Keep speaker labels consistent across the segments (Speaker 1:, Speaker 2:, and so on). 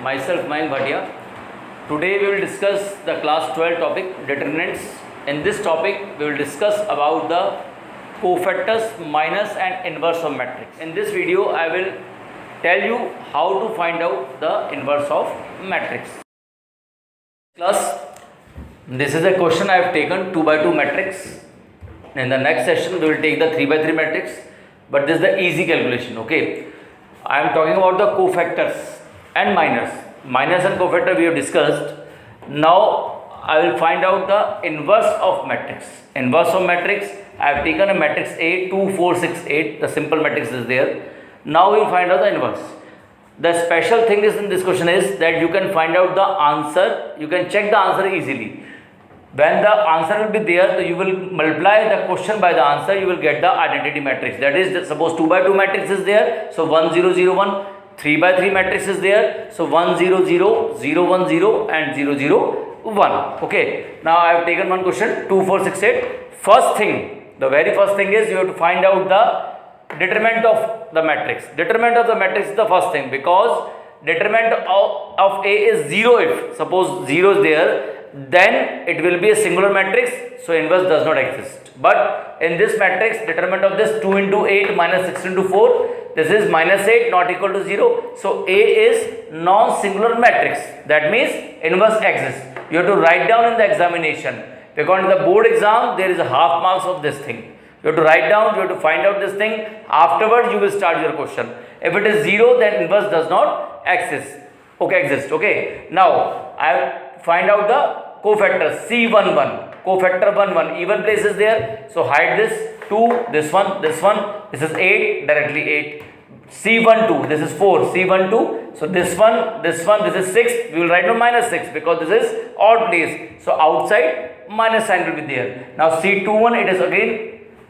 Speaker 1: myself Mayank Bhatia. Today we will discuss the class 12 topic determinants. In this topic we will discuss about the cofactors, minus and inverse of matrix. In this video I will tell you how to find out the inverse of matrix. Class, this is a question I have taken 2 by 2 matrix. In the next session we will take the 3 by 3 matrix, but this is the easy calculation. Okay, I am talking about the cofactors and minus and cofactor we have discussed. Now I will find out the inverse of matrix. Inverse of matrix, I have taken a matrix A 2 4 6 8, the simple matrix is there. Now we will find out the inverse. The special thing is in this question is that you can find out the answer, you can check the answer easily. When the answer will be there, so you will multiply the question by the answer, you will get the identity matrix. That is, suppose 2 by 2 matrix is there, so 1 0 0 1. 3 by 3 matrix is there, so 1 0 0 0 1 0 and 0 0 1. Okay, now I have taken one question 2 4 6 8. First thing, the very first thing is you have to find out the determinant of the matrix. Determinant of the matrix is the first thing, because determinant of A is 0. If suppose 0 is there, then it will be a singular matrix, so inverse does not exist. But in this matrix, determinant of this 2 into 8 minus 6 into 4, this is minus 8 not equal to 0. So A is non-singular matrix. That means inverse exists. You have to write down in the examination, because in the board exam there is a half marks of this thing. You have to write down, you have to find out this thing. Afterwards you will start your question. If it is 0, then inverse does not exist. Okay. Now I have find out the cofactor C11, cofactor 1 1, even place is there, so hide this 2, this one, this is 8, directly 8. C12, this is 4, C12, so this one, this is 6, we will write no minus 6 because this is odd place, so outside minus sign will be there. Now C21,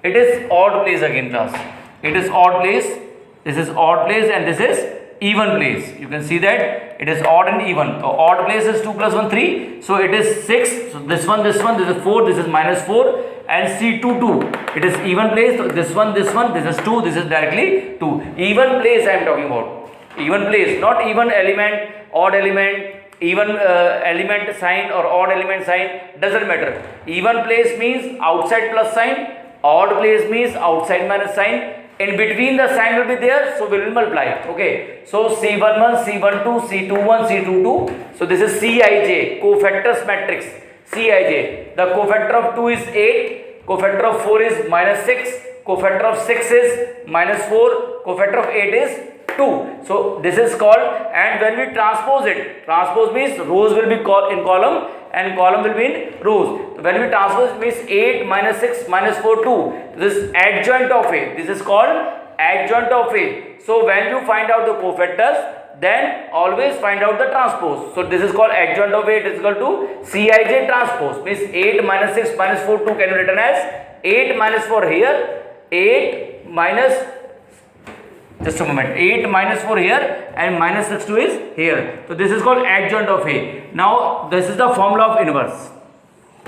Speaker 1: it is odd place again class, it is odd place, this is odd place and this is even place. You can see that it is odd and even. So odd place is 2 plus 1 3. So it is 6. So this one, this is 4. This is minus 4. And C22. It is even place. So this one, this is 2. This is directly 2. Even place I am talking about. Even place. Not even element, odd element, even element sign or odd element sign. Doesn't matter. Even place means outside plus sign. Odd place means outside minus sign. In between the sign will be there, so we will multiply. Okay, so C11, C12, C21, C22. So this is Cij, cofactors matrix. Cij. The cofactor of 2 is 8, cofactor of 4 is minus 6, cofactor of 6 is minus 4, cofactor of 8 is 2. So this is called, and when we transpose it, transpose means rows will be in column and column will be in rows. When we transpose it means 8 minus 6 minus 4 2. This is adjoint of A. This is called adjoint of A. So when you find out the cofactors, then always find out the transpose. So this is called adjoint of A. It is equal to Cij transpose. Means 8 minus 6 minus 4 2 can be written as 8 minus 4 here, 8 minus, just a moment, 8 minus 4 here and minus 6 2 is here. So this is called adjoint of A. Now this is the formula of inverse.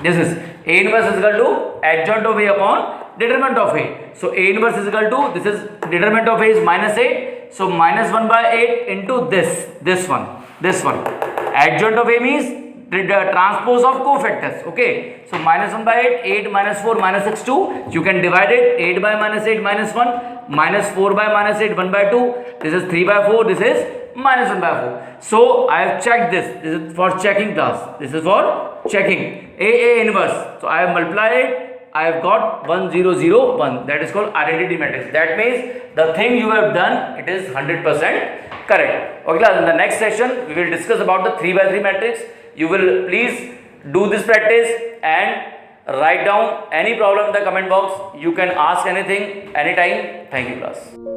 Speaker 1: This is A inverse is equal to adjoint of A upon determinant of A. So A inverse is equal to, this is determinant of A is minus 8. So minus 1 by 8 into this one. Adjoint of A means the transpose of cofactors. Okay. So minus 1 by 8, 8 minus 4 minus 6 2. You can divide it, 8 by minus 8 minus 1, minus 4 by minus 8 1 by 2. This is 3 by 4, this is minus 1 by 4. So I have checked this. This is for checking class. This is for checking. A inverse. So I have multiplied it. I have got 1 0 0 1. That is called identity matrix. That means the thing you have done, it is 100% correct. Okay class, in the next session we will discuss about the 3 by 3 matrix. You will please do this practice and write down any problem in the comment box. You can ask anything anytime. Thank you class.